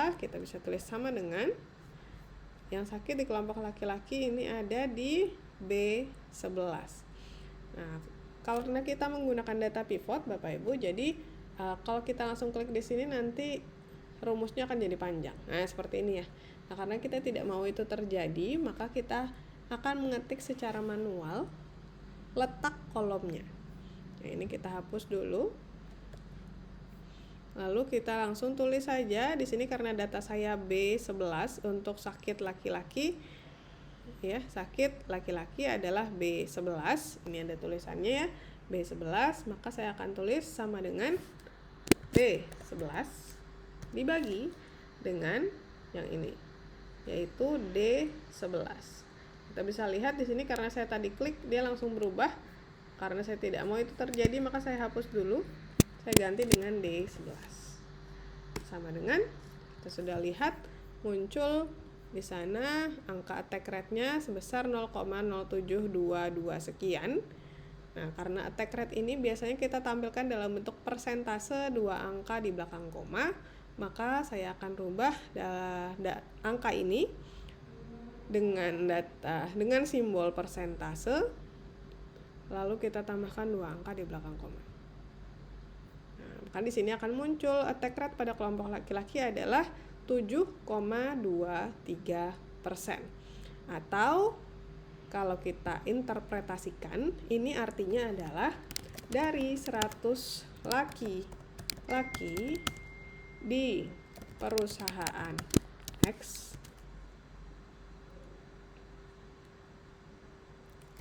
adalah, kita bisa tulis sama dengan yang sakit di kelompok laki-laki ini ada di B11. Nah, karena kita menggunakan data pivot Bapak Ibu, jadi kalau kita langsung klik di sini nanti rumusnya akan jadi panjang. Nah, seperti ini ya. Nah, karena kita tidak mau itu terjadi, maka kita akan mengetik secara manual letak kolomnya. Nah, ini kita hapus dulu. Lalu kita langsung tulis saja di sini karena data saya B11 untuk sakit laki-laki ya, sakit laki-laki adalah B11. Ini ada tulisannya ya, B11, maka saya akan tulis sama dengan B11 dibagi dengan yang ini, yaitu D11. Kita bisa lihat di sini karena saya tadi klik dia langsung berubah. Karena saya tidak mau itu terjadi, maka saya hapus dulu. Saya ganti dengan D11. Sama dengan kita sudah lihat muncul di sana angka attack rate-nya sebesar 0,0722 sekian. Nah, karena attack rate ini biasanya kita tampilkan dalam bentuk persentase 2 angka di belakang koma, maka saya akan rubah angka ini dengan simbol persentase, lalu kita tambahkan 2 angka di belakang koma. Nah, maka di sini akan muncul attack rate pada kelompok laki-laki adalah 7,23%. Atau kalau kita interpretasikan, ini artinya adalah dari 100 laki-laki di perusahaan X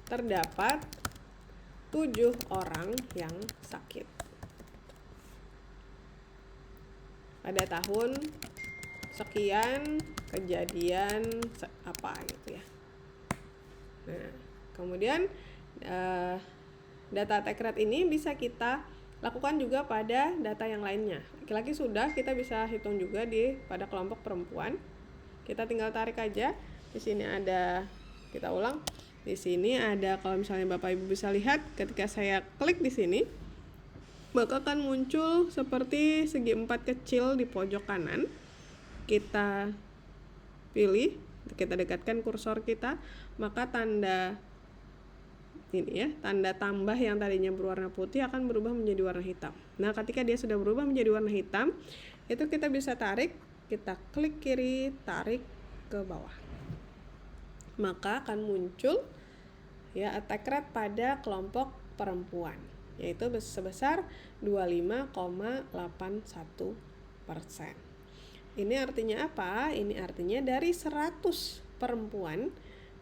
terdapat 7 orang yang sakit pada tahun sekian kejadian apa gitu ya. Nah, kemudian data attack rate ini bisa kita lakukan juga pada data yang lainnya. Laki-laki sudah, kita bisa hitung juga pada kelompok perempuan. Kita tinggal tarik aja. Di sini ada, kita ulang. Di sini ada, kalau misalnya Bapak Ibu bisa lihat, ketika saya klik di sini, maka akan muncul seperti segi 4 kecil di pojok kanan. Kita pilih, kita dekatkan kursor kita, maka tanda ini ya, tanda tambah yang tadinya berwarna putih akan berubah menjadi warna hitam. Nah, ketika dia sudah berubah menjadi warna hitam, itu kita bisa tarik, kita klik kiri, tarik ke bawah. Maka akan muncul ya attack rate pada kelompok perempuan, yaitu sebesar 25,81%. Ini artinya apa? Ini artinya dari 100 perempuan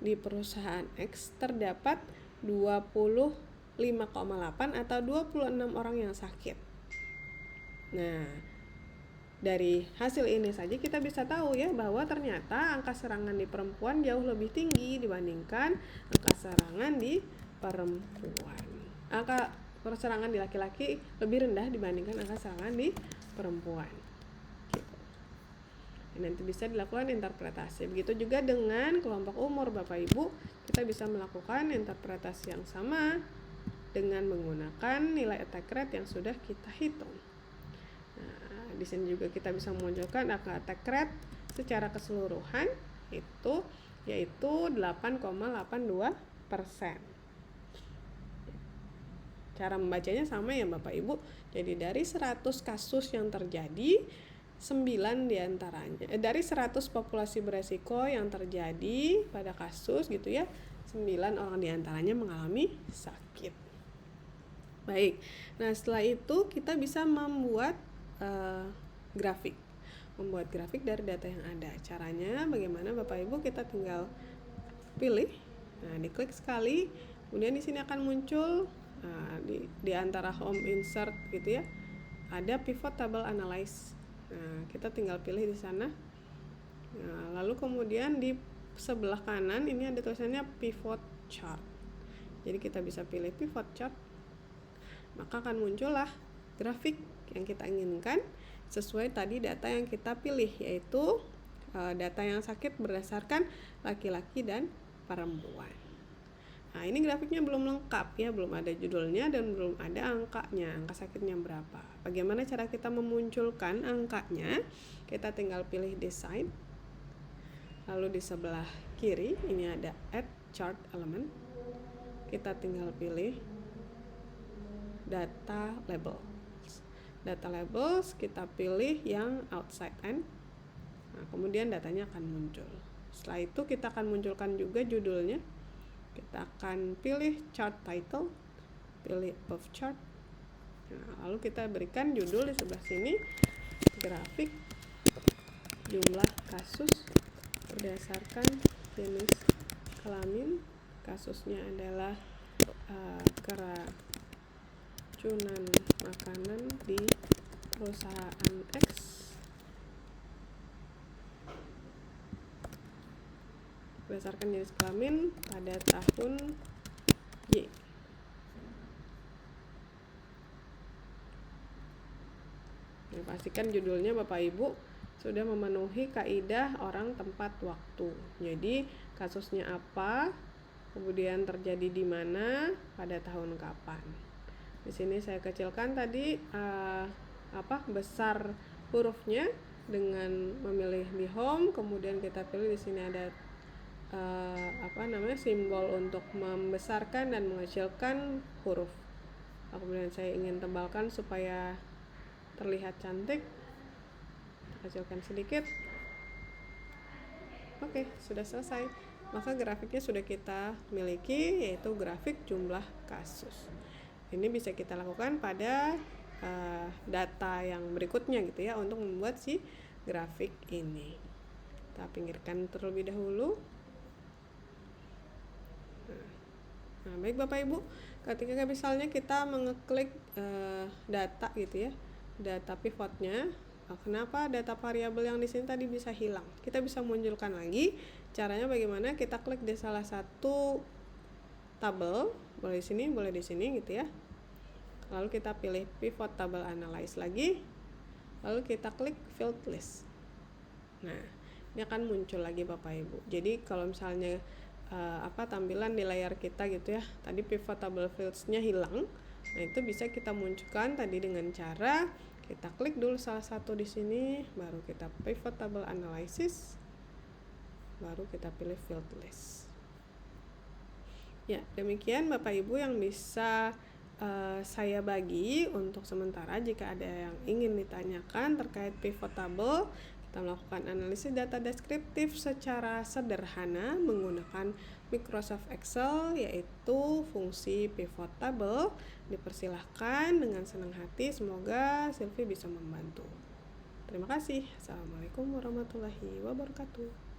di perusahaan X terdapat 25,8 atau 26 orang yang sakit. Nah, dari hasil ini saja kita bisa tahu ya bahwa ternyata angka serangan di perempuan jauh lebih tinggi dibandingkan angka serangan di perempuan. Angka serangan di laki-laki lebih rendah dibandingkan angka serangan di perempuan. Gitu. Nanti bisa dilakukan interpretasi. Begitu juga dengan kelompok umur Bapak Ibu, kita bisa melakukan interpretasi yang sama dengan menggunakan nilai attack rate yang sudah kita hitung. Nah, di sini juga kita bisa memunculkan angka attack rate secara keseluruhan yaitu 8,82%. Cara membacanya sama ya Bapak Ibu. Jadi dari 100 kasus yang terjadi, 9 diantaranya dari 100 populasi beresiko yang terjadi pada kasus gitu ya, 9 orang diantaranya mengalami sakit. Baik, nah setelah itu kita bisa membuat grafik dari data yang ada. Caranya bagaimana Bapak Ibu? Kita tinggal pilih, nah diklik sekali, kemudian di sini akan muncul di antara home insert gitu ya, ada pivot table analyze. Nah, kita tinggal pilih di sana. Nah, lalu kemudian di sebelah kanan ini ada tulisannya pivot chart. Jadi kita bisa pilih pivot chart. Maka akan muncullah grafik yang kita inginkan sesuai tadi data yang kita pilih, yaitu data yang sakit berdasarkan laki-laki dan perempuan. Nah, ini grafiknya belum lengkap ya, belum ada judulnya dan belum ada angkanya, angka sakitnya berapa. Bagaimana cara kita memunculkan angkanya? Kita tinggal pilih design. Lalu di sebelah kiri ini ada add chart element. Kita tinggal pilih data label. Data labels kita pilih yang outside in. Nah, kemudian datanya akan muncul. Setelah itu kita akan munculkan juga judulnya. Kita akan pilih chart title, pilih above chart. Nah, lalu kita berikan judul di sebelah sini, grafik jumlah kasus berdasarkan jenis kelamin. Kasusnya adalah keracunan makanan di perusahaan X berdasarkan jenis kelamin pada tahun Y. Nah, pastikan judulnya Bapak Ibu sudah memenuhi kaidah orang, tempat, waktu. Jadi kasusnya apa, kemudian terjadi di mana, pada tahun kapan. Di sini saya kecilkan tadi besar hurufnya dengan memilih di home, kemudian kita pilih di sini ada simbol untuk membesarkan dan mengecilkan huruf. Kemudian saya ingin tebalkan supaya terlihat cantik, kecilkan sedikit. Oke, sudah selesai. Maka grafiknya sudah kita miliki, yaitu grafik jumlah kasus. Ini bisa kita lakukan pada data yang berikutnya gitu ya, untuk membuat si grafik ini. Kita pinggirkan terlebih dahulu. Nah, baik Bapak Ibu, ketika misalnya kita mengeklik data gitu ya, data pivotnya, kenapa data variabel yang di sini tadi bisa hilang? Kita bisa munculkan lagi. Caranya bagaimana? Kita klik di salah satu tabel, boleh di sini, boleh di sini gitu ya. Lalu kita pilih pivot table analyze lagi. Lalu kita klik field list. Nah, ini akan muncul lagi Bapak Ibu. Jadi kalau misalnya tampilan di layar kita gitu ya, tadi pivot table fields-nya hilang. Nah, itu bisa kita munculkan tadi dengan cara kita klik dulu salah satu di sini, baru kita pivot table analysis, baru kita pilih field list. Ya, demikian Bapak Ibu yang bisa saya bagi untuk sementara. Jika ada yang ingin ditanyakan terkait pivot table, kita melakukan analisis data deskriptif secara sederhana menggunakan Microsoft Excel, yaitu fungsi pivot table. Dipersilahkan dengan senang hati, semoga Silvi bisa membantu. Terima kasih. Assalamualaikum warahmatullahi wabarakatuh.